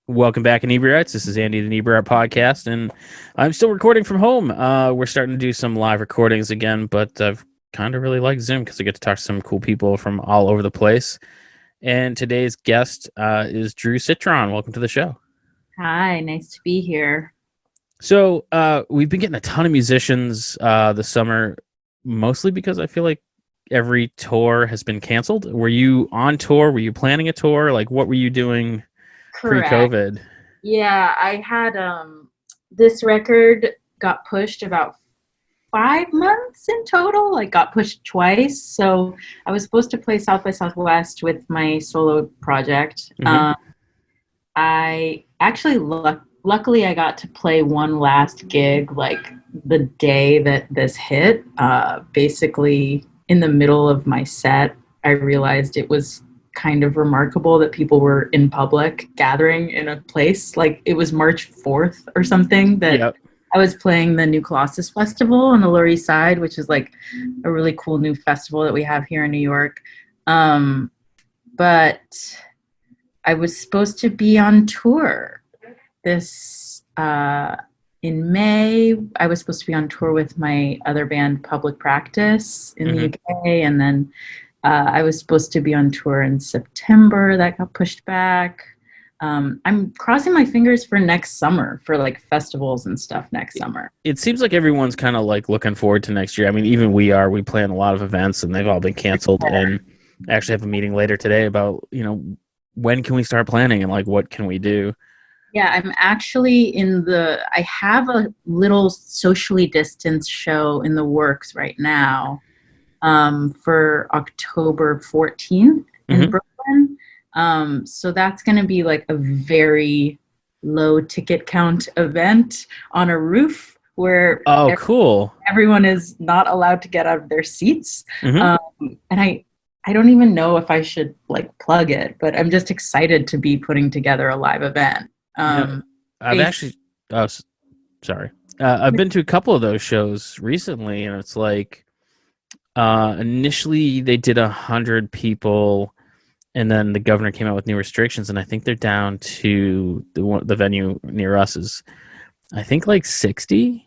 Welcome back, Inebri-arts. This is Andy, the Inebri-art podcast, and I'm still recording from home. We're starting to do some live recordings again, but I've kind of really liked Zoom because I get to talk to some cool people from all over the place. And today's guest is Drew Citron. Welcome to the show. Hi, nice to be here. So we've been getting a ton of musicians this summer, mostly because I feel like every tour has been canceled. Were you on tour? Were you planning a tour? Like, what were you doing Correct. pre-COVID? Yeah, I had this record got pushed about 5 months in total. Like got pushed twice. So I was supposed to play South by Southwest with my solo project. Mm-hmm. I actually luckily I got to play one last gig like the day that this hit. Basically in the middle of my set, I realized it was kind of remarkable that people were in public gathering in a place. Like it was March 4th or something that Yep. I was playing the New Colossus Festival on the Lower East Side, which is like a really cool new festival that we have here in New York. Um, but I was supposed to be on tour this in May. I was supposed to be on tour with my other band, Public Practice, in the Mm-hmm. UK, and then I was supposed to be on tour in September. That got pushed back. I'm crossing my fingers for next summer for like festivals and stuff next summer. It seems like everyone's kind of like looking forward to next year. I mean, even we are. We plan a lot of events, and they've all been canceled. And I actually have a meeting later today about when can we start planning and like what can we do. Yeah, I'm actually I have a little socially distanced show in the works right now for October 14th in Hmm. Brooklyn. So that's going to be like a very low ticket count event on a roof where Oh, cool. everyone is not allowed to get out of their seats. Hmm. Um, and I don't even know if I should like plug it, but I'm just excited to be putting together a live event. You know, Um, I've based, actually. Oh, sorry. I've been to a couple of those shows recently, and it's like initially they did 100 people, and then the governor came out with new restrictions, and I think they're down to the venue near us is I think like 60.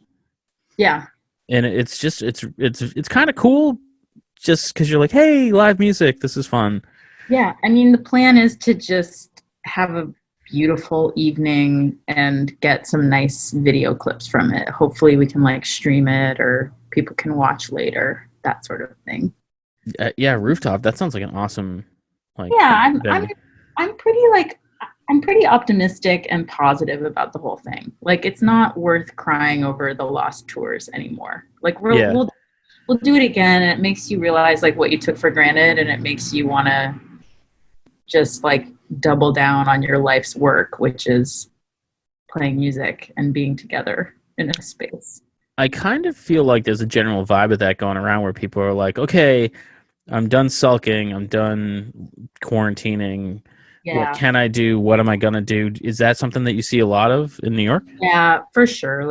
yeah, And it's just it's kind of cool just because you're like, hey, live music, this is fun. yeah. I mean, the plan is to just have a beautiful evening and get some nice video clips from it. Hopefully, we can like stream it or people can watch later, that sort of thing. Yeah, rooftop, that sounds like an awesome like Yeah, venue. I'm pretty like I'm pretty optimistic and positive about the whole thing. Like it's not worth crying over the lost tours anymore. Like Yeah. we'll do it again, and it makes you realize like what you took for granted, and it makes you want to just like double down on your life's work, which is playing music and being together in a space. I kind of feel like there's a general vibe of that going around where people are like, okay, I'm done sulking, I'm done quarantining, what Yeah. can I do, what am I gonna do? Is that something that you see a lot of in New York? Yeah, for sure.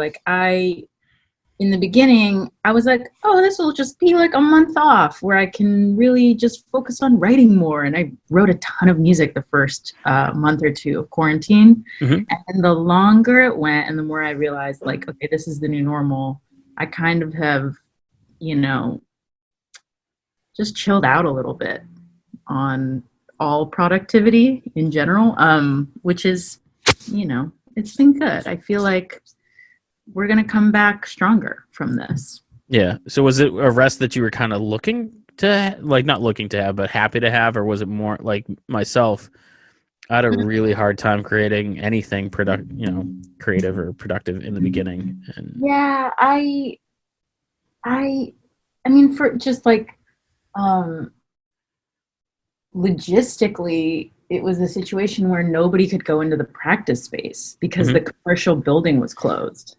In the beginning, I was like, oh, this will just be like a month off where I can really just focus on writing more. And I wrote a ton of music the first month or two of quarantine. Hmm. And the longer it went and the more I realized, like, okay, this is the new normal, I kind of have, you know, just chilled out a little bit on all productivity in general, which is, it's been good. I feel like we're going to come back stronger from this. Yeah. So was it a rest that you were kind of looking to, like, not looking to have, but happy to have, or was it more like myself? I had a really hard time creating anything creative or productive in the beginning. And Yeah, I, I mean, for just like, um, logistically, it was a situation where nobody could go into the practice space because Mhm. the commercial building was closed.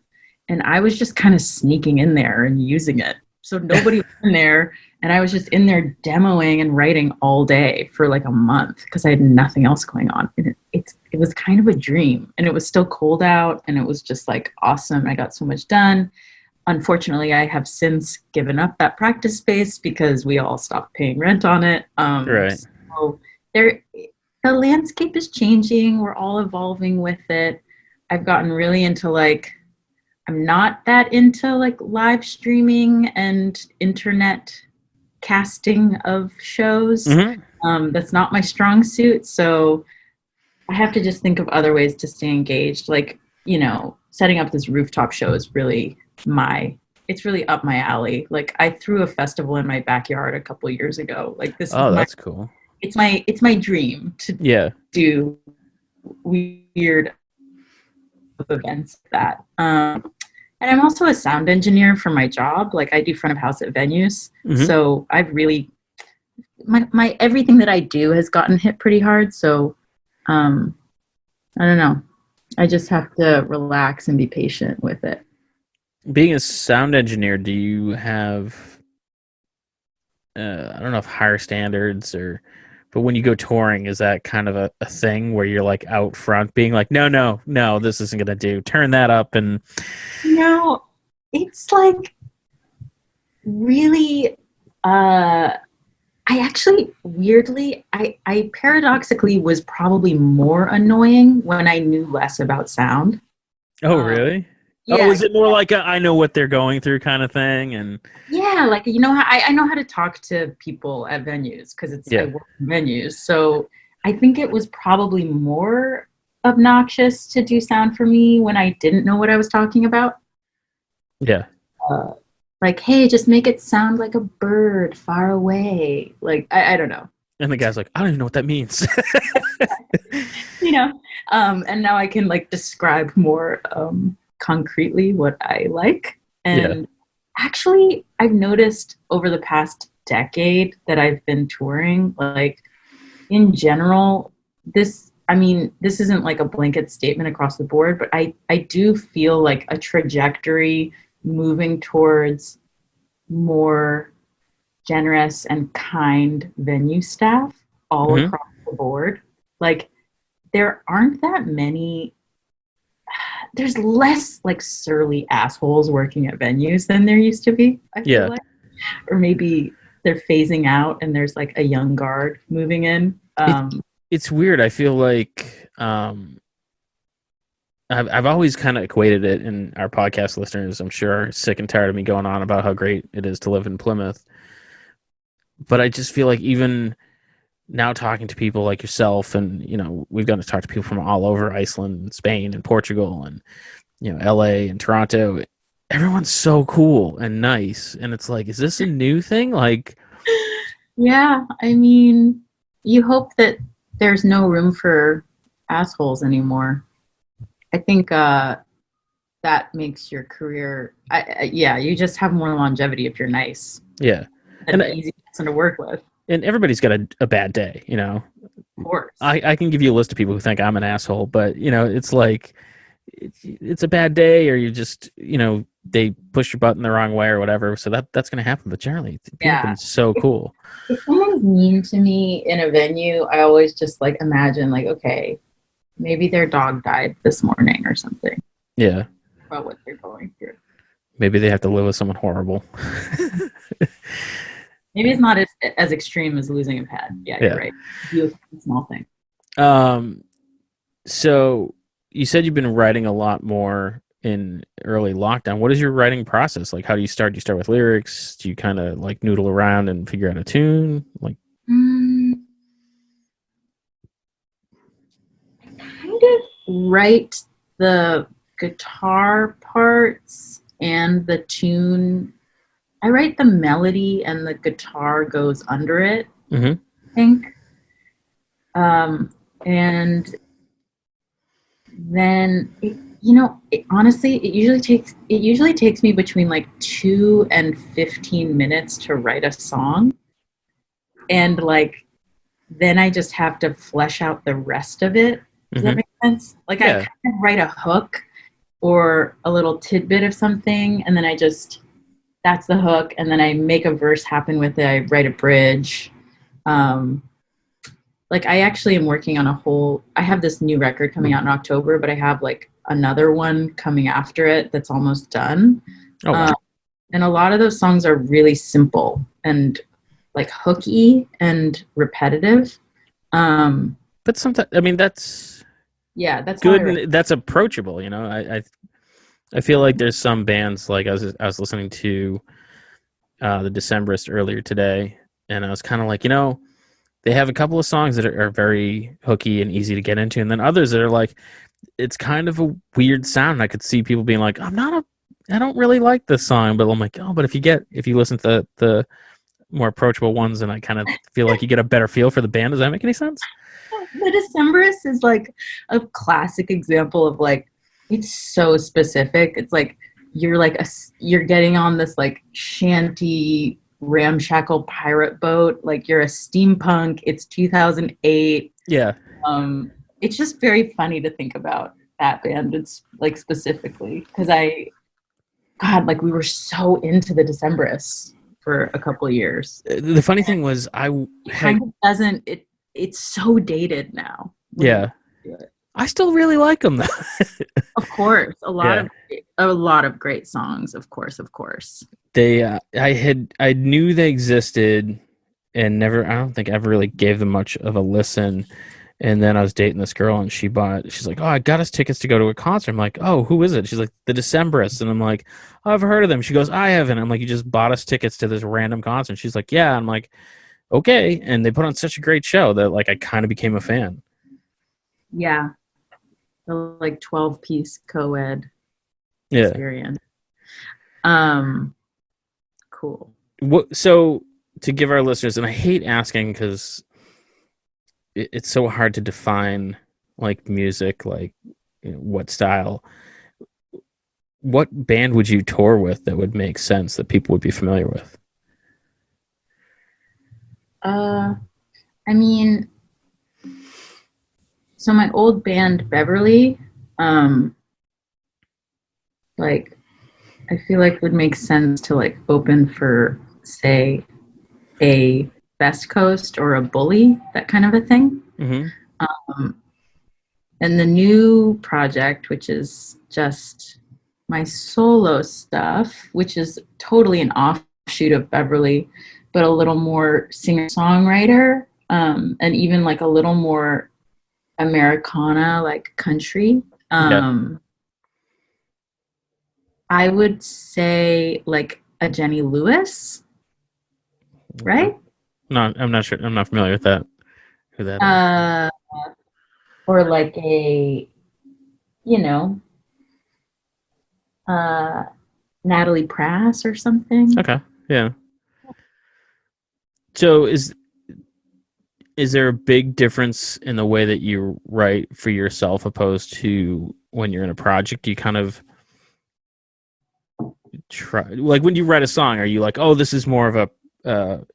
And I was just kind of sneaking in there and using it. So nobody was in there. And I was just in there demoing and writing all day for like a month because I had nothing else going on. And it was kind of a dream. And it was still cold out and it was just like awesome. I got so much done. Unfortunately, I have since given up that practice space because we all stopped paying rent on it. Right. So there, the landscape is changing. We're all evolving with it. I've gotten really into like, I'm not that into like live streaming and internet casting of shows. That's not my strong suit. So I have to just think of other ways to stay engaged. Like, setting up this rooftop show is really it's really up my alley. Like I threw a festival in my backyard a couple of years ago. Like this that's cool. It's my dream to do weird events like that. And I'm also a sound engineer for my job. Like I do front of house at venues. So I've really, my everything that I do has gotten hit pretty hard. So I don't know. I just have to relax and be patient with it. Being a sound engineer, do you have, I don't know if higher standards but when you go touring, is that kind of a thing where you're like out front being like, no, this isn't going to do. Turn that up. And it's like really, I actually weirdly, I paradoxically was probably more annoying when I knew less about sound. Oh, really? Yeah. Oh, is it more like I know what they're going through kind of thing? And yeah, like I know how to talk to people at venues because I work in venues. So I think it was probably more obnoxious to do sound for me when I didn't know what I was talking about. Yeah. Like, hey, just make it sound like a bird far away. Like I don't know. And the guy's like, I don't even know what that means. And now I can like describe more concretely what I like. And actually, I've noticed over the past decade that I've been touring, like in general, this isn't like a blanket statement across the board, but I do feel like a trajectory moving towards more generous and kind venue staff all across the board. Like there aren't that many, there's less like surly assholes working at venues than there used to be, I feel like. Or maybe they're phasing out and there's like a young guard moving in. It's weird. I feel like I've always kind of equated it, and our podcast listeners, I'm sure, are sick and tired of me going on about how great it is to live in Plymouth. But I just feel like even now talking to people like yourself, and we've gotten to talk to people from all over Iceland and Spain and Portugal and LA and Toronto. Everyone's so cool and nice, and it's like, is this a new thing? Like, yeah, I mean, you hope that there's no room for assholes anymore. I think that makes your career, you just have more longevity if you're nice. Yeah. And an easy person to work with. And everybody's got a bad day, Of course. I can give you a list of people who think I'm an asshole, but, it's like, it's a bad day, or you just, they push your button the wrong way or whatever. So that's going to happen. But generally, people have been so cool. If someone's mean to me in a venue, I always just like imagine like, okay, maybe their dog died this morning or something. Yeah. About what they're going through. Maybe they have to live with someone horrible. Maybe it's not as extreme as losing a pet. Yeah, you're right. It's a small thing. So you said you've been writing a lot more in early lockdown. What is your writing process? Like, how do you start? Do you start with lyrics? Do you kind of like noodle around and figure out a tune? Like, I kind of write the guitar parts and the tune. I write the melody and the guitar goes under it, I think. And then, honestly, it usually takes me between like 2 and 15 minutes to write a song. And like, then I just have to flesh out the rest of it. Does that make sense? Like I kind of write a hook or a little tidbit of something, and then that's the hook, and then I make a verse happen with it. I write a bridge. Like I actually am working on I have this new record coming out in October, but I have like another one coming after it that's almost done. Oh, wow. And a lot of those songs are really simple and like hooky and repetitive. But But sometimes, I mean, that's That's good. how And that's approachable. I feel like there's some bands, like I was listening to the Decemberists earlier today, and I was kind of like, they have a couple of songs that are very hooky and easy to get into, and then others that are like, it's kind of a weird sound. I could see people being like, I don't really like this song, but I'm like, oh, but if you listen to the more approachable ones, and I kind of feel like you get a better feel for the band. Does that make any sense? The Decemberists is like a classic example of like, it's so specific. It's like you're getting on this like shanty ramshackle pirate boat, like you're a steampunk. It's 2008. Yeah. It's just very funny to think about that band. It's like specifically because like we were so into the Decemberists for a couple of years. The funny thing was, it's so dated now. Yeah. I still really like them though. Of course, a lot of great songs. Of course. They, I knew they existed, and I don't think I ever really gave them much of a listen. And then I was dating this girl, and she's like, oh, I got us tickets to go to a concert. I'm like, oh, who is it? She's like, the Decemberists. And I'm like, oh, I've heard of them. She goes, I haven't. I'm like, you just bought us tickets to this random concert. She's like, yeah. I'm like, okay. And they put on such a great show that like I kind of became a fan. Yeah. The like 12-piece co-ed experience. Cool. So to give our listeners, and I hate asking because it's so hard to define like music, like what style. What band would you tour with that would make sense that people would be familiar with? I mean, so my old band Beverly, like I feel like would make sense to like open for, say, a Best Coast or a Bully, that kind of a thing. Mm-hmm. And the new project, which is just my solo stuff, which is totally an offshoot of Beverly, but a little more singer-songwriter, and even like a little more Americana, like country. I would say like a Jenny Lewis, right? No, I'm not sure. I'm not familiar with that. Who that is? Or like a, Natalie Prass or something. Okay, yeah. So is there a big difference in the way that you write for yourself opposed to when you're in a project? Do you kind of try, like when you write a song, are you like, oh, this is more of a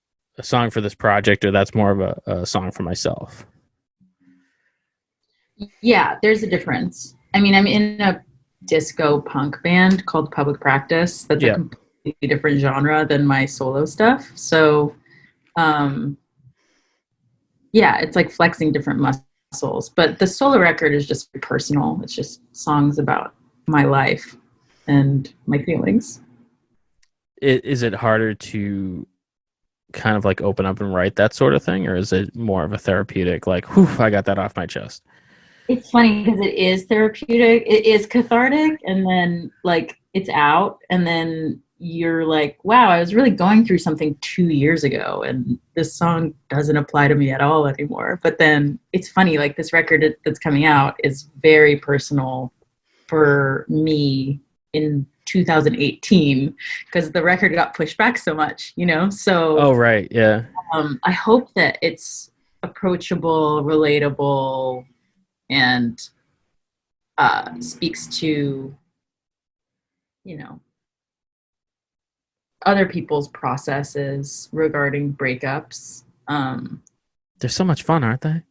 song for this project, or that's more of a song for myself? Yeah, there's a difference. I mean, I'm in a disco punk band called Public Practice. That's a completely different genre than my solo stuff. So, it's like flexing different muscles. But the solo record is just personal. It's just songs about my life and my feelings. Is it harder to kind of like open up and write that sort of thing, or is it more of a therapeutic, like, whew, I got that off my chest? It's funny because it is therapeutic. It is cathartic, and then like it's out, and then you're like, wow, I was really going through something 2 years ago, and this song doesn't apply to me at all anymore. But then it's funny, like this record that's coming out is very personal for me in 2018 because the record got pushed back so much, so oh right, yeah. I hope that it's approachable, relatable, and speaks to other people's processes regarding breakups. They're so much fun, aren't they?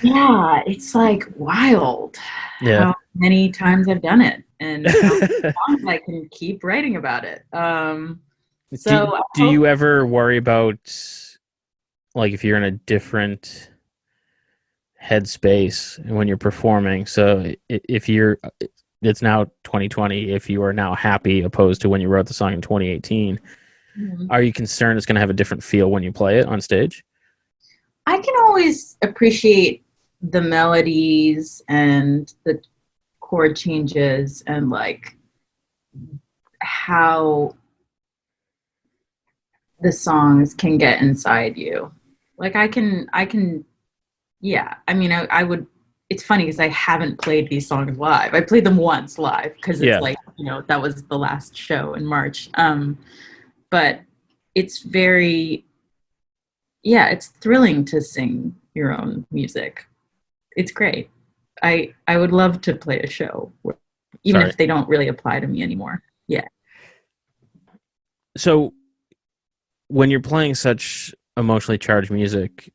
Yeah, it's like wild how many times I've done it, and how long I can keep writing about it. Do you ever worry about, like, if you're in a different headspace when you're performing? So it's now 2020, if you are now happy opposed to when you wrote the song in 2018, are you concerned it's going to have a different feel when you play it on stage? I can always appreciate the melodies and the chord changes and like how the songs can get inside you. Like yeah. I mean, I would, it's funny because I haven't played these songs live. I played them once live because it's Yeah. like, that was the last show in March. But it's very, yeah, it's thrilling to sing your own music. It's great. I would love to play a show, even Sorry. if they don't really apply to me anymore. Yeah. So when you're playing such emotionally charged music,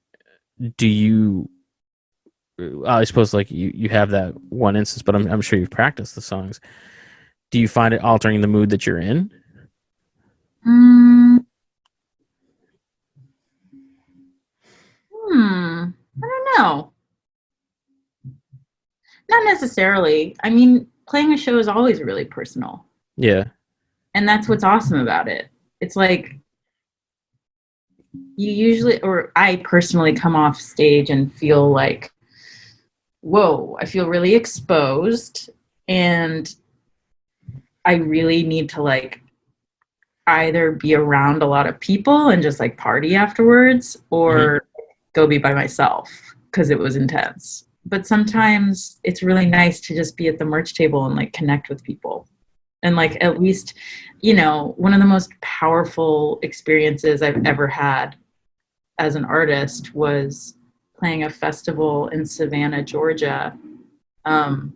do you? I suppose like you have that one instance, but I'm sure you've practiced the songs. Do you find it altering the mood that you're in? I don't know. Not necessarily. I mean, playing a show is always really personal. Yeah. And that's what's awesome about it. It's like you usually, or I personally come off stage and feel like, whoa, I feel really exposed. And I really need to like either be around a lot of people and just like party afterwards or go be by myself because it was intense. But sometimes it's really nice to just be at the merch table and like connect with people. And like at least, one of the most powerful experiences I've ever had as an artist was playing a festival in Savannah, Georgia. And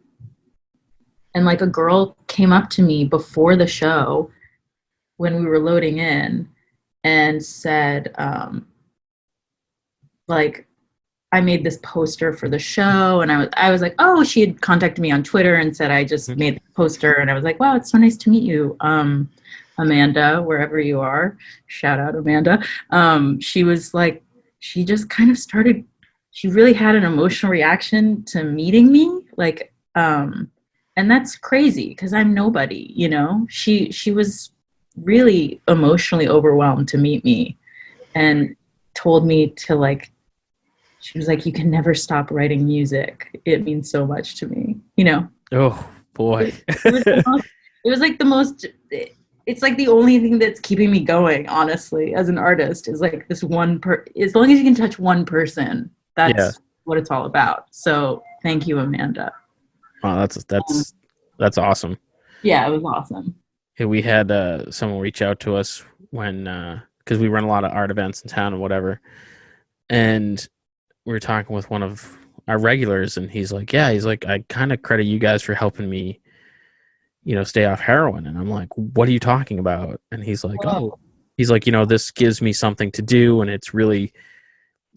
like a girl came up to me before the show when we were loading in and said, like, I made this poster for the show. And I was like, oh, she had contacted me on Twitter and said, I just made the poster. And I was like, wow, it's so nice to meet you. Amanda, wherever you are, shout out Amanda. She was like, she just kind of started, she really had an emotional reaction to meeting me. Like, and that's crazy because I'm nobody, she was really emotionally overwhelmed to meet me and told me to like, she was like, you can never stop writing music. It means so much to me, Oh boy. It was like the most, it's like the only thing that's keeping me going, honestly, as an artist is like this as long as you can touch one person, that's what it's all about. So thank you, Amanda. Wow, that's awesome. Yeah, it was awesome. Yeah, we had someone reach out to us when because we run a lot of art events in town and whatever, and we were talking with one of our regulars, and he's like, I kind of credit you guys for helping me, stay off heroin. And I'm like, what are you talking about? And he's like, this gives me something to do, and it's really,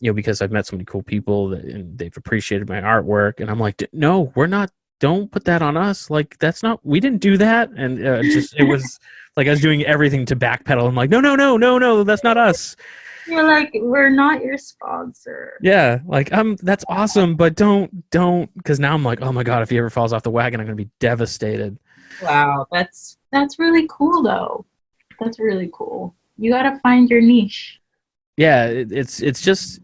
because I've met so many cool people and they've appreciated my artwork. And I'm like, no, we're not. Don't put that on us. Like, that's not, we didn't do that. And it was like I was doing everything to backpedal. I'm like, no, that's not us. You're like, we're not your sponsor. Yeah, like that's awesome, but don't, because now I'm like, oh my god, if he ever falls off the wagon, I'm gonna be devastated. Wow, that's really cool though. That's really cool. You gotta find your niche. Yeah, it's just,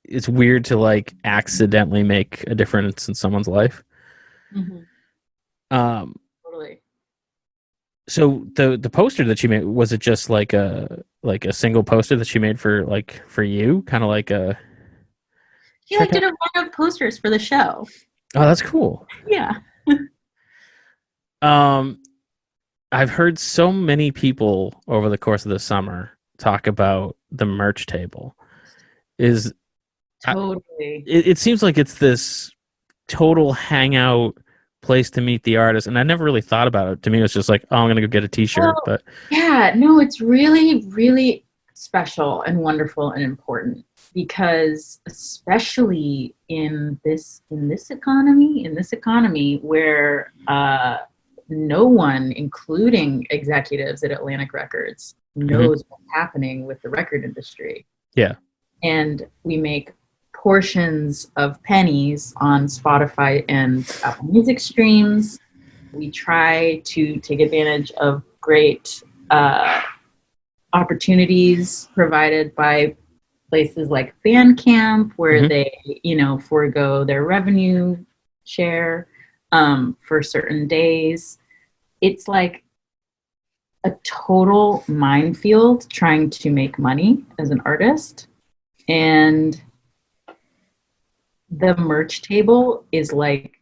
it's weird to like accidentally make a difference in someone's life. Totally. So the poster that you made, was it just like a single poster that you made for you, kind of like a? She like did a run of posters for the show. Oh, that's cool. Yeah. I've heard so many people over the course of the summer talk about the merch table. Totally. It seems like it's this total hangout place to meet the artist, and I never really thought about it. To me, it was just like, oh, I'm gonna go get a T-shirt. Well, but yeah, no, it's really, really special and wonderful and important because especially in this economy where no one, including executives at Atlantic Records, knows what's happening with the record industry. Yeah. And we make portions of pennies on Spotify and Apple Music streams. We try to take advantage of great opportunities provided by places like Bandcamp where Mhm. they, forego their revenue share for certain days. It's like a total minefield trying to make money as an artist. And the merch table is like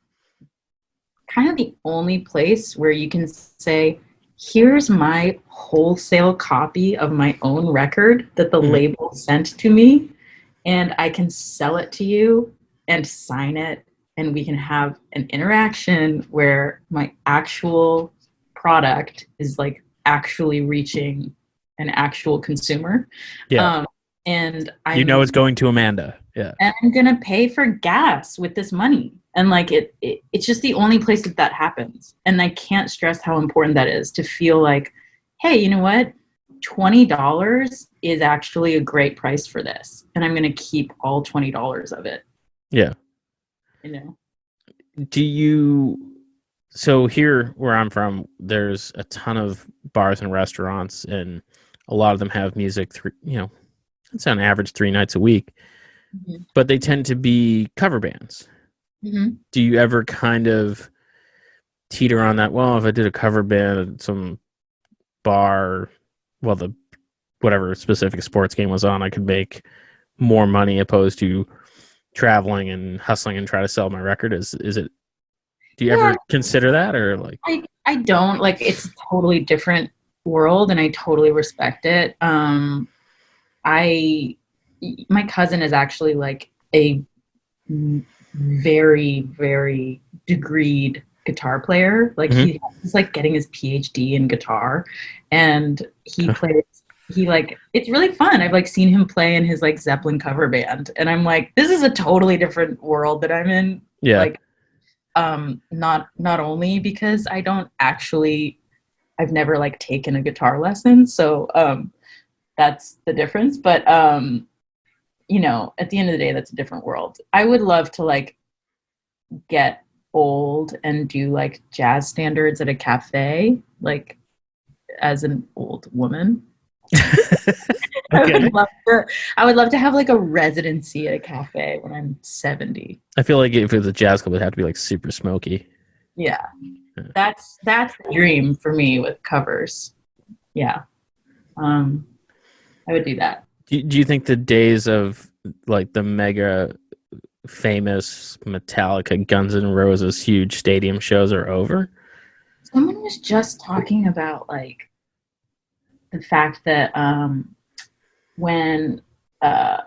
kind of the only place where you can say, here's my wholesale copy of my own record that the Mhm. label sent to me, and I can sell it to you and sign it, and we can have an interaction where my actual product is like actually reaching an actual consumer. Yeah. Um, and It's going to Amanda. Yeah. I'm gonna pay for gas with this money. And like it's just the only place that happens. And I can't stress how important that is to feel like, hey, you know what? $20 is actually a great price for this. And I'm gonna keep all $20 of it. Yeah. You know? So here where I'm from, there's a ton of bars and restaurants, and a lot of them have music it's on average 3 nights a week, Mm-hmm. but they tend to be cover bands. Mm-hmm. Do you ever kind of teeter on that? Well, if I did a cover band at some bar, well, the whatever specific sports game was on, I could make more money opposed to traveling and hustling and try to sell my record. Is it? Do you Yeah, ever consider that, or like? I don't like it's a totally different world and I totally respect it. I my cousin is actually like a very, very degreed guitar player. Like Mhm. he's like getting his PhD in guitar, and he plays. He like it's really fun. I've like seen him play in his like Zeppelin cover band, and I'm like, this is a totally different world that I'm in. Yeah. Like, not only because I don't actually, I've never like taken a guitar lesson, so that's the difference. But at the end of the day, that's a different world. I would love to like get old and do like jazz standards at a cafe, like as an old woman. Okay. I would love to have like a residency at a cafe when I'm 70. I feel like if it was a jazz club, it'd have to be like super smoky. Yeah. That's the dream for me with covers. Yeah. I would do that. Do you think the days of like the mega famous Metallica, Guns N' Roses, huge stadium shows are over? Someone was just talking about like the fact that when uh,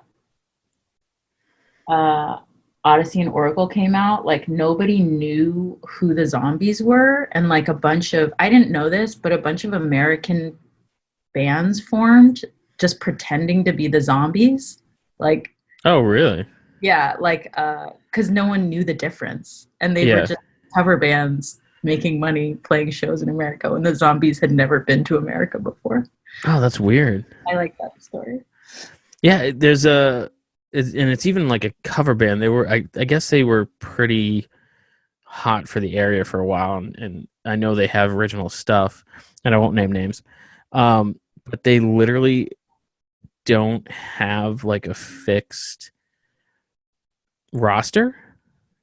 uh, Odyssey and Oracle came out, like nobody knew who the Zombies were, and like a bunch of I didn't know this, but a bunch of American bands formed just pretending to be the Zombies, like Oh, really? yeah, like because no one knew the difference, and they were Yeah. just cover bands making money playing shows in America when the Zombies had never been to America before. Oh, that's weird. I like that story. Yeah, and it's even like a cover band. I guess they were pretty hot for the area for a while, and I know they have original stuff, and I won't name names. But they literally don't have like a fixed roster,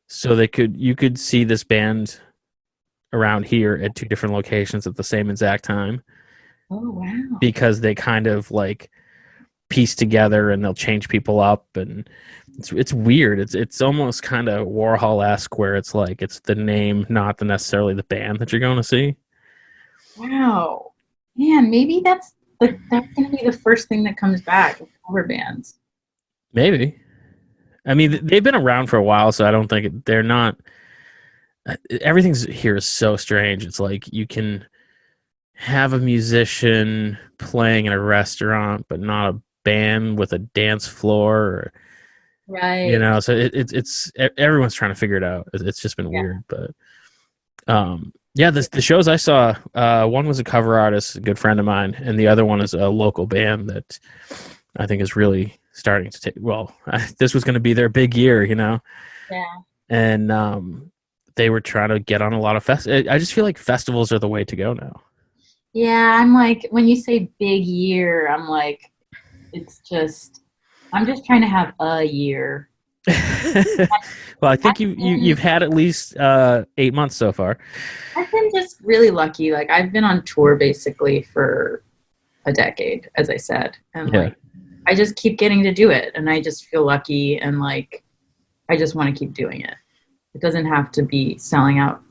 so you could see this band around here at two different locations at the same exact time Oh wow. because they kind of like piece together and they'll change people up, and it's weird. It's almost kind of Warhol-esque where it's like it's the name, not necessarily the band that you're going to see. Wow. Man, maybe that's gonna be the first thing that comes back with cover bands. Maybe. I mean, they've been around for a while, so I don't think they're not. Everything's here is so strange. It's like you can have a musician playing in a restaurant, but not a band with a dance floor, or, Right. so it's everyone's trying to figure it out. It's just been Yeah. weird, but yeah, the shows I saw, one was a cover artist, a good friend of mine, and the other one is a local band that I think is really starting to take. Well, this was going to be their big year, Yeah. and they were trying to get on a lot of I just feel like festivals are the way to go now. Yeah, I'm like when you say big year, I'm like it's just I'm just trying to have a year. Well, I think you've had at least 8 months so far. I've been just really lucky. Like I've been on tour basically for a decade, as I said. And Yeah. like I just keep getting to do it and I just feel lucky and like I just want to keep doing it. It doesn't have to be selling out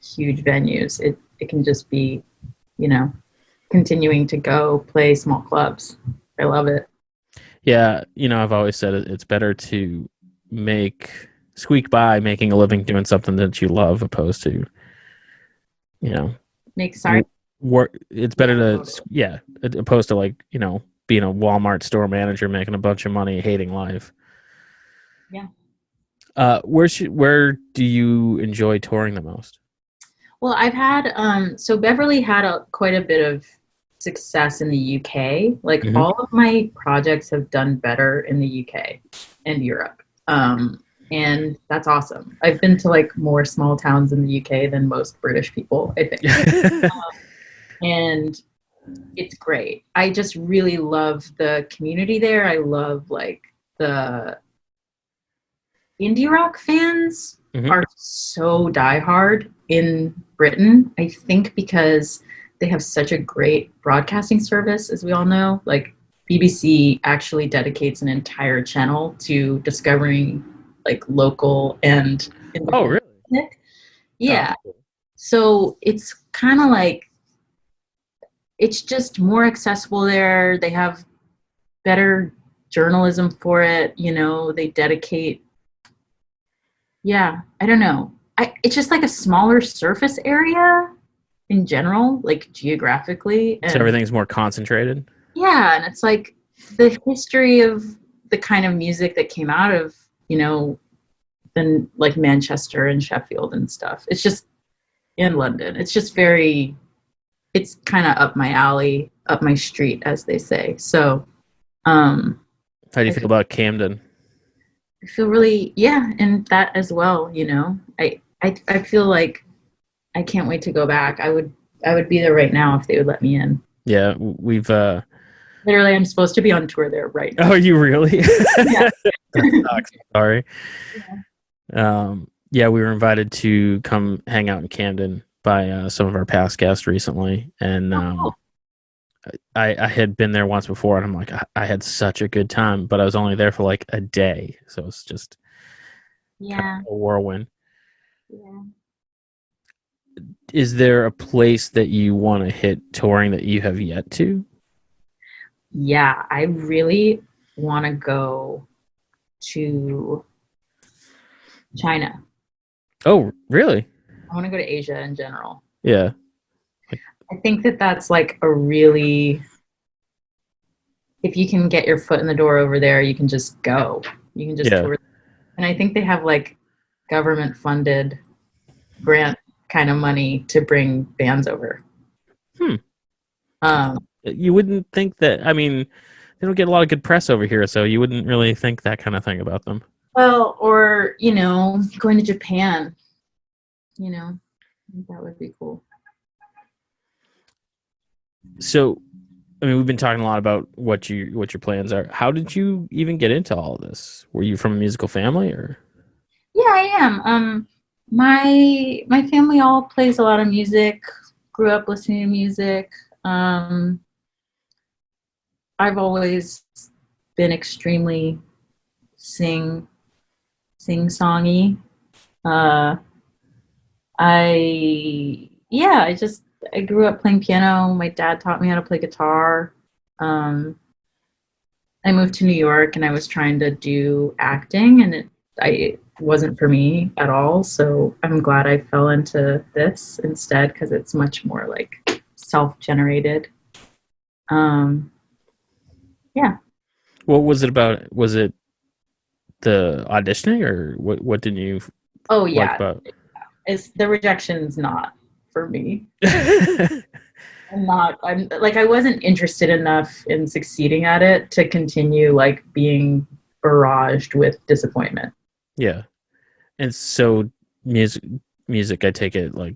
huge venues. It can just be, you know, continuing to go play small clubs. I love it. Yeah, I've always said it's better to squeak by making a living doing something that you love opposed to, you know, Sorry. work. It's better to, Totally. yeah, opposed to like, being a Walmart store manager making a bunch of money, hating life. Yeah. Where do you enjoy touring the most? Well, I've had so Beverly had quite a bit of success in the UK. Like Hmm. all of my projects have done better in the UK and Europe. And that's awesome. I've been to like more small towns in the UK than most British people, I think. And it's great. I just really love the community there. I love like the indie rock fans Hmm. are so diehard in Britain. I think because they have such a great broadcasting service, as we all know. Like BBC actually dedicates an entire channel to discovering like local and Oh, independent really? music. Oh, Yeah. that's cool. So it's kind of like it's just more accessible there. They have better journalism for it. You know, they dedicate. Yeah, I don't know. It's just like a smaller surface area in general, like geographically. So And everything's more concentrated. yeah, and it's like the history of the kind of music that came out of, you know, then like Manchester and Sheffield and stuff. It's just in London. It's just it's kind of up my alley, up my street, as they say. So, um, How do you I feel feel, about Camden? I feel really, yeah, and that as well, you know, I feel like I can't wait to go back. I would be there right now if they would let me in. Yeah, we've. Literally, I'm supposed to be on tour there right Oh, now. you really? Yeah. That sucks. Sorry. Yeah. Yeah, we were invited to come hang out in Camden by some of our past guests recently, and Oh, cool. I had been there once before, and I'm like, I had such a good time, but I was only there for like a day, so it's just kind Yeah. of a whirlwind. Yeah. Is there a place that you want to hit touring that you have yet to? Yeah. I really want to go to China. Oh, really? I want to go to Asia in general. Yeah. I think that that's like a really, if you can get your foot in the door over there, you can just go. You can just Yeah. tour. And I think they have like government funded grant kind of money to bring bands over. Hmm. Um, You wouldn't think that. I mean, they don't get a lot of good press over here, so you wouldn't really think that kind of thing about them. well, or, you know, going to Japan, you know, I think that would be cool. So, I mean, we've been talking a lot about what your plans are. How did you even get into all of this? Were you from a musical family, or? Yeah, I am. My family all plays a lot of music. Grew up listening to music. Um, I've always been extremely sing songy. Uh, I grew up playing piano. My dad taught me how to play guitar. Um, I moved to New York and I was trying to do acting, and it wasn't for me at all. So I'm glad I fell into this instead because it's much more like self-generated. Um, yeah. What was it about? Was it the auditioning, or what didn't you Oh like yeah. about? It's the rejection's not for me. I'm like I wasn't interested enough in succeeding at it to continue like being barraged with disappointment. Yeah, and so music, music. I take it like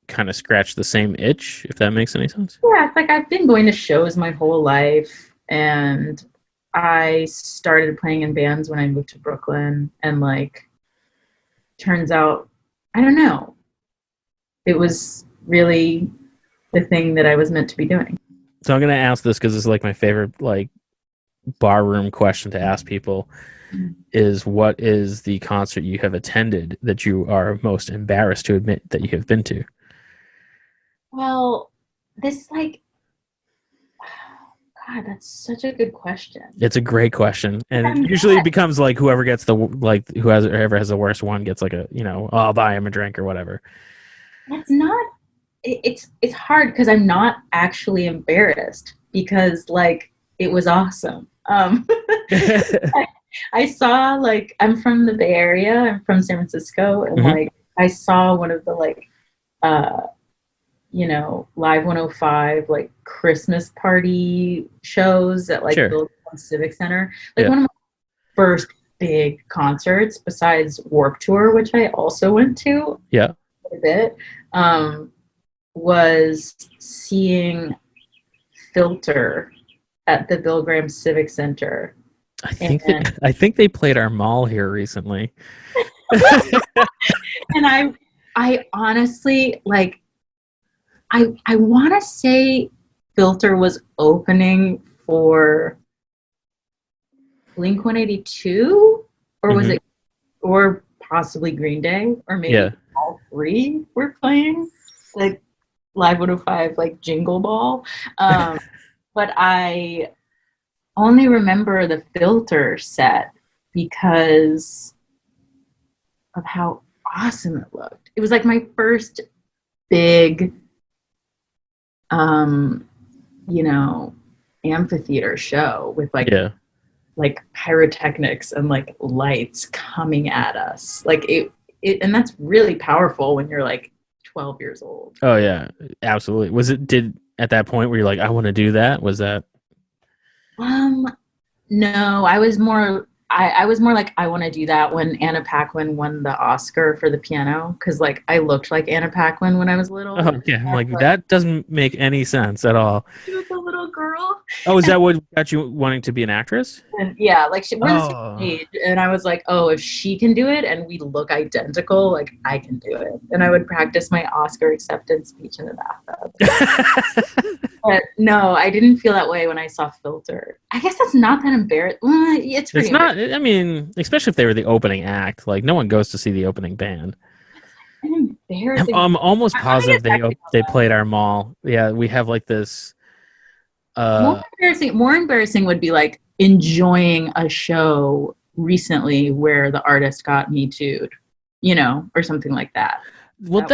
kind of scratched the same itch, if that makes any sense. Yeah, it's like I've been going to shows my whole life and I started playing in bands when I moved to Brooklyn, and like, turns out, I don't know, it was really the thing that I was meant to be doing. So I'm gonna ask this because it's like my favorite like barroom question to ask people is, what is the concert you have attended that you are most embarrassed to admit that you have been to? Well, this like, God, that's such a good question. It's a great question, and usually it becomes like whoever gets the like whoever has the worst one gets like a I'll buy him a drink or whatever. That's not. It's hard because I'm not actually embarrassed because like it was awesome. I saw like I'm from the Bay Area. I'm from San Francisco, and like I saw one of the like Live 105 like Christmas party shows at like the Civic Center. Like one of my first big concerts besides Warped Tour, which I also went to a bit, was seeing Filter at the Bill Graham Civic Center. I think they played our mall here recently. And I honestly like I want to say Filter was opening for Blink-182, or was it, or possibly Green Day, or maybe all three were playing, like Live 105, like Jingle Ball. But I only remember the Filter set because of how awesome it looked. It was like my first big amphitheater show with like pyrotechnics and like lights coming at us. Like it and that's really powerful when you're like 12 years old. Oh yeah, absolutely. At that point where you're like, I want to do that? Was that? No, I was more like, I want to do that when Anna Paquin won the Oscar for the piano, because like I looked like Anna Paquin when I was little. Oh yeah, I'm like, that doesn't make any sense at all. She was a little girl. Oh, is that what got you wanting to be an actress? And yeah, like we're the same age, and I was like, oh, if she can do it and we look identical, like I can do it. And I would practice my Oscar acceptance speech in the bathtub. But no, I didn't feel that way when I saw Filter. I guess that's not that embarrassing. It's not. I mean, especially if they were the opening act. Like, no one goes to see the opening band. Embarrassing. I'm almost positive they played our mall. Yeah, we have like this. More embarrassing would be like enjoying a show recently where the artist got Me Too'd, or something like that. Well,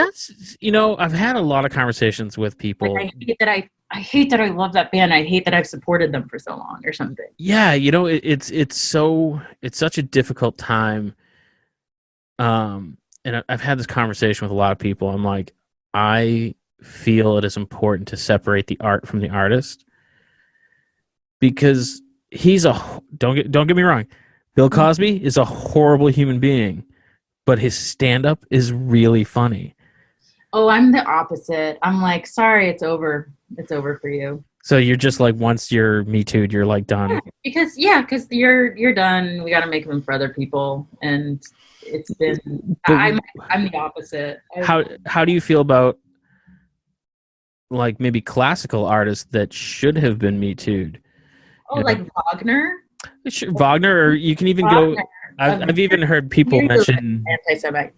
I've had a lot of conversations with people. Like, I hate that I love that band. I hate that I've supported them for so long or something. Yeah, it's such a difficult time. And I've had this conversation with a lot of people. I'm like, I feel it is important to separate the art from the artist, because don't get me wrong, Bill Cosby is a horrible human being, but his stand-up is really funny. Oh, I'm the opposite. I'm like, sorry, it's over. It's over for you. So you're just like, once you're Me Too'd, you're like done. Because you're done. We got to make room for other people, and it's been. I'm the opposite. How do you feel about like maybe classical artists that should have been Me Too'd? Oh, like Wagner. Wagner, or you can even go. I've even heard people mention anti-Semite.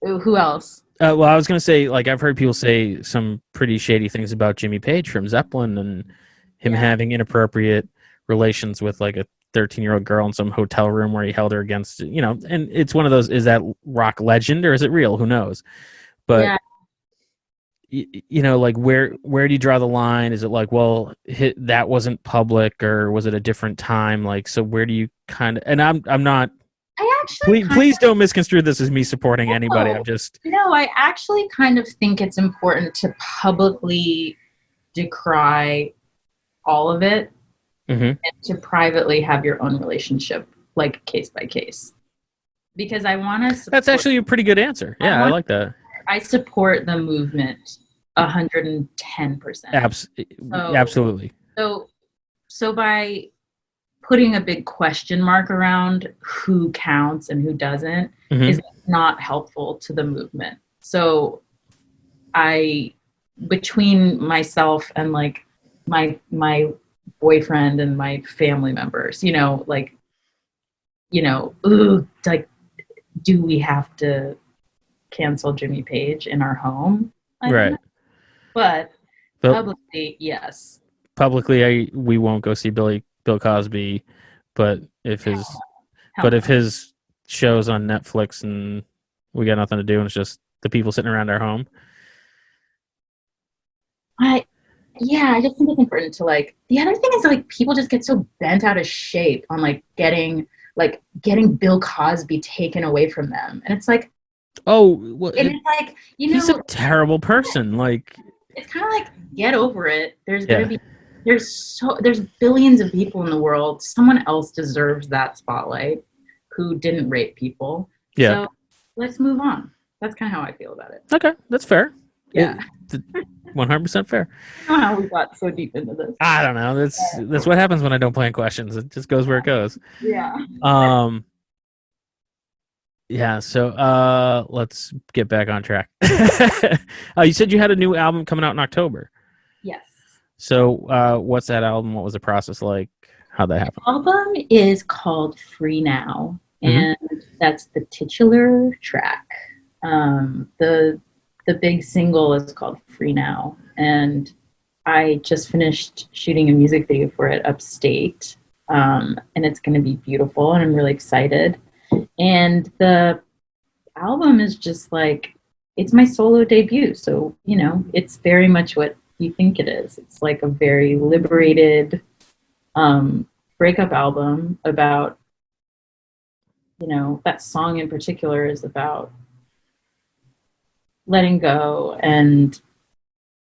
Who else? Well, I was going to say, like, I've heard people say some pretty shady things about Jimmy Page from Zeppelin and him having inappropriate relations with like a 13-year-old girl in some hotel room where he held her against, and it's one of those, is that rock legend or is it real? Who knows? But, like where do you draw the line? Is it like, well, that wasn't public, or was it a different time? Like, so where do you kind of, and I'm not, please don't misconstrue this as me supporting anybody. I'm just... No, I actually kind of think it's important to publicly decry all of it, and to privately have your own relationship, like case by case. Because I want to... That's actually a pretty good answer. Yeah, I like that. I support the movement 110%. Absolutely. So so by putting a big question mark around who counts and who doesn't Mm-hmm. is not helpful to the movement. So I, between myself and like my boyfriend and my family members, like, ooh, like, do we have to cancel Jimmy Page in our home? I don't Right. know. But But publicly, yes. publicly, we won't go see Bill Cosby, but if his Hell no. show's on Netflix and we got nothing to do and it's just the people sitting around our home. I just think it's important to like, the other thing is like people just get so bent out of shape on like getting Bill Cosby taken away from them. And it's like, oh, well, and it's like, he's a terrible person. Like, it's kind of like, get over it. There's yeah. gonna be there's billions of people in the world. Someone else deserves that spotlight who didn't rape people. Yeah. So let's move on. That's kind of how I feel about it. Okay, that's fair. Yeah. 100% fair. I don't know how we got so deep into this. I don't know. That's what happens when I don't plan questions. It just goes where it goes. Yeah. Yeah, so let's get back on track. You said you had a new album coming out in October. Yes. So what's that album? What was the process like? How'd that happen? The album is called Free Now, and that's the titular track. The big single is called Free Now, and I just finished shooting a music video for it upstate, and it's going to be beautiful, and I'm really excited. And the album is just like, it's my solo debut, so it's very much what you think it is. It's like a very liberated breakup album about, that song in particular is about letting go and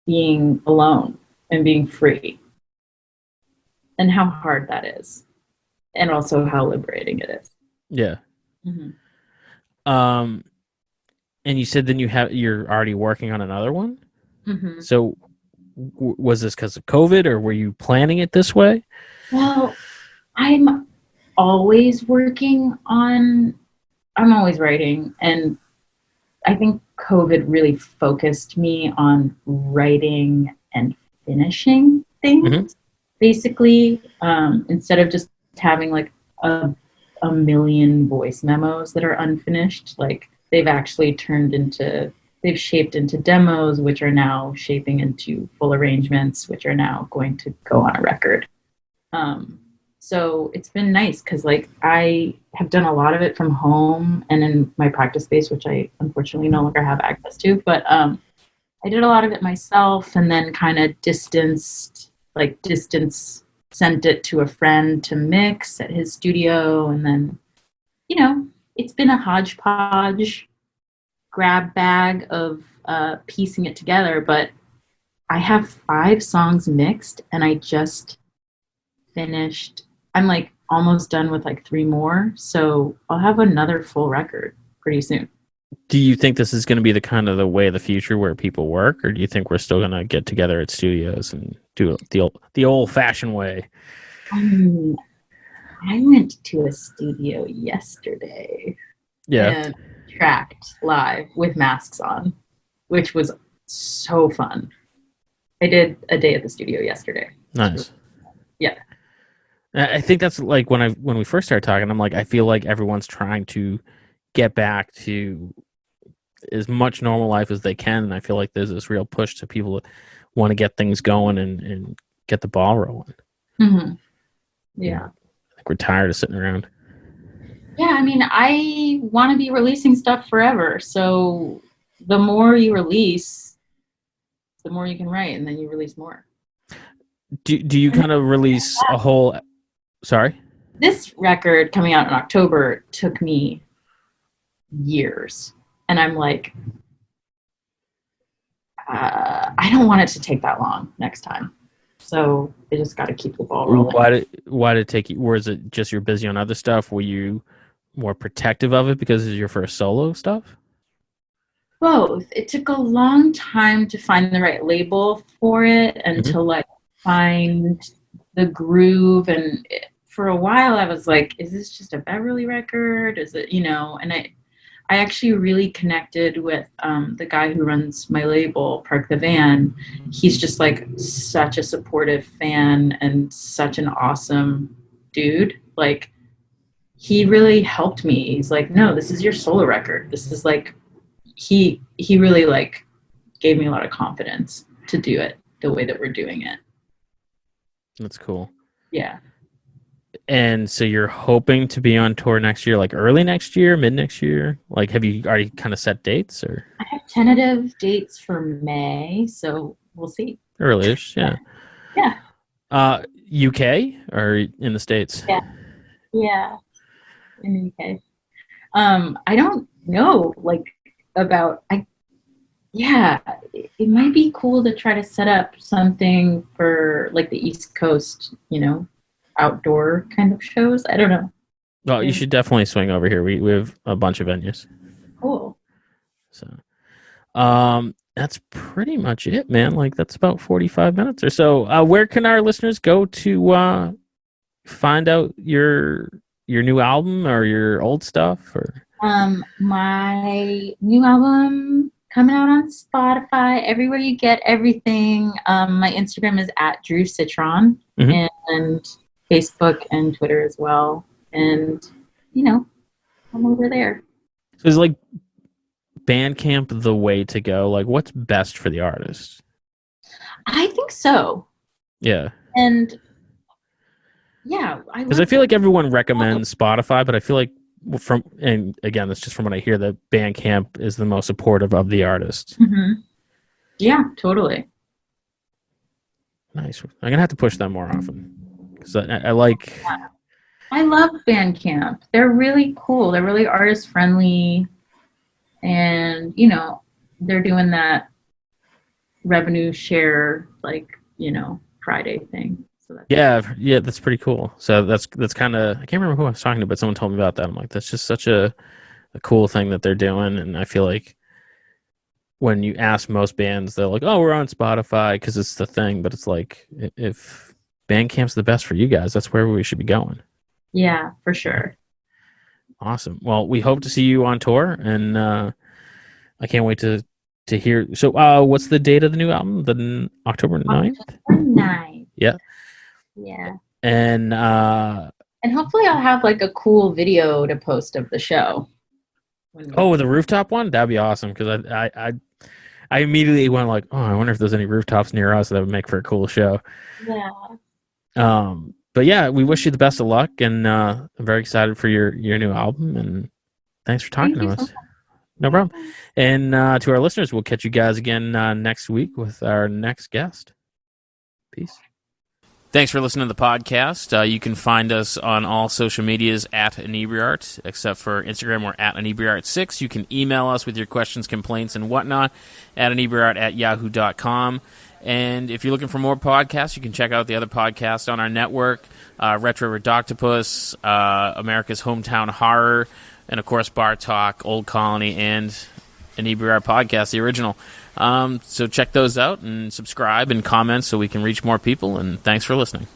being alone and being free, and how hard that is, and also how liberating it is. Yeah. Mm-hmm. And you said then you're already working on another one. Mm-hmm. So was this because of COVID, or were you planning it this way? Well, I'm always writing, and I think COVID really focused me on writing and finishing things. Mm-hmm. Basically, instead of just having like a million voice memos that are unfinished, like they've shaped into demos, which are now shaping into full arrangements, which are now going to go on a record. So it's been nice because like I have done a lot of it from home and in my practice space, which I unfortunately no longer have access to, but I did a lot of it myself, and then kind of distance sent it to a friend to mix at his studio, and then it's been a hodgepodge grab bag of piecing it together. But I have 5 songs mixed, and I just finished. I'm like almost done with like 3 more, so I'll have another full record pretty soon. Do you think this is going to be the way of the future where people work, or do you think we're still going to get together at studios and do it the old-fashioned way? I went to a studio yesterday. Yeah. And tracked live with masks on, which was so fun. I did a day at the studio yesterday. Nice. Yeah. I think that's like when we first started talking, I'm like, I feel like everyone's trying to get back to as much normal life as they can, and I feel like there's this real push to people that want to get things going and get the ball rolling. Mm-hmm. Yeah. I think we're tired of sitting around. Yeah, I mean, I want to be releasing stuff forever, so the more you release, the more you can write, and then you release more. Do you kind of release a whole... Sorry? This record coming out in October took me years, and I'm like, I don't want it to take that long next time. So I just got to keep the ball rolling. Why did it take you? Was it just you're busy on other stuff? Were you more protective of it because it's your first solo stuff? Both. It took a long time to find the right label for it and to like find the groove. And for a while I was like, is this just a Beverly record? Is it, and I actually really connected with the guy who runs my label, Park the Van. He's just like such a supportive fan and such an awesome dude. Like, he really helped me. He's like, no, this is your solo record. This is like, he really like gave me a lot of confidence to do it the way that we're doing it. That's cool. Yeah. And so you're hoping to be on tour next year, like early next year, mid next year? Like, have you already kind of set dates, or? I have tentative dates for May, so we'll see. Early-ish, yeah. Yeah. UK or in the States? Yeah. In the UK. I don't know, like, it might be cool to try to set up something for like the East Coast, outdoor kind of shows. I don't know. Well, you should definitely swing over here. We have a bunch of venues. Cool. So, that's pretty much it, man. Like, that's about 45 minutes or so. Where can our listeners go to find out your new album or your old stuff? Or my new album coming out on Spotify, everywhere you get everything. My Instagram is @DrewCitron, and Facebook and Twitter as well. And, I'm over there. So is like Bandcamp the way to go? Like, what's best for the artist? I think so. Yeah. And yeah, because I feel like everyone recommends Spotify, but I feel like and again, that's just from what I hear, that Bandcamp is the most supportive of the artist. Mm-hmm. Yeah, totally. Nice. I'm gonna have to push them more often because I like. Yeah. I love Bandcamp. They're really cool. They're really artist friendly, and they're doing that revenue share, like Friday thing. So that's pretty cool. So that's kind of, I can't remember who I was talking to, but someone told me about that. I'm like, that's just such a cool thing that they're doing, and I feel like when you ask most bands, they're like, "Oh, we're on Spotify because it's the thing," but it's like, if Bandcamp's the best for you guys, that's where we should be going. Yeah, for sure. Awesome. Well, we hope to see you on tour, and I can't wait to hear. So, what's the date of the new album? The October 9th? October 9th. Yeah. Yeah. And hopefully I'll have like a cool video to post of the show. The rooftop one? That'd be awesome, because I immediately went like, oh, I wonder if there's any rooftops near us that would make for a cool show. Yeah. But yeah, we wish you the best of luck, and I'm very excited for your new album, and thanks for talking to us. No problem. And to our listeners, we'll catch you guys again next week with our next guest. Peace. Thanks for listening to the podcast. You can find us on all social medias @Inebri-art, except for Instagram, we're @Inebri-art6. You can email us with your questions, complaints, and whatnot @Inebri-art@yahoo.com. And if you're looking for more podcasts, you can check out the other podcasts on our network, Retro Redoctopus, America's Hometown Horror, and, of course, Bar Talk, Old Colony, and Inebri-art Podcast, the original. So check those out and subscribe and comment so we can reach more people, and thanks for listening.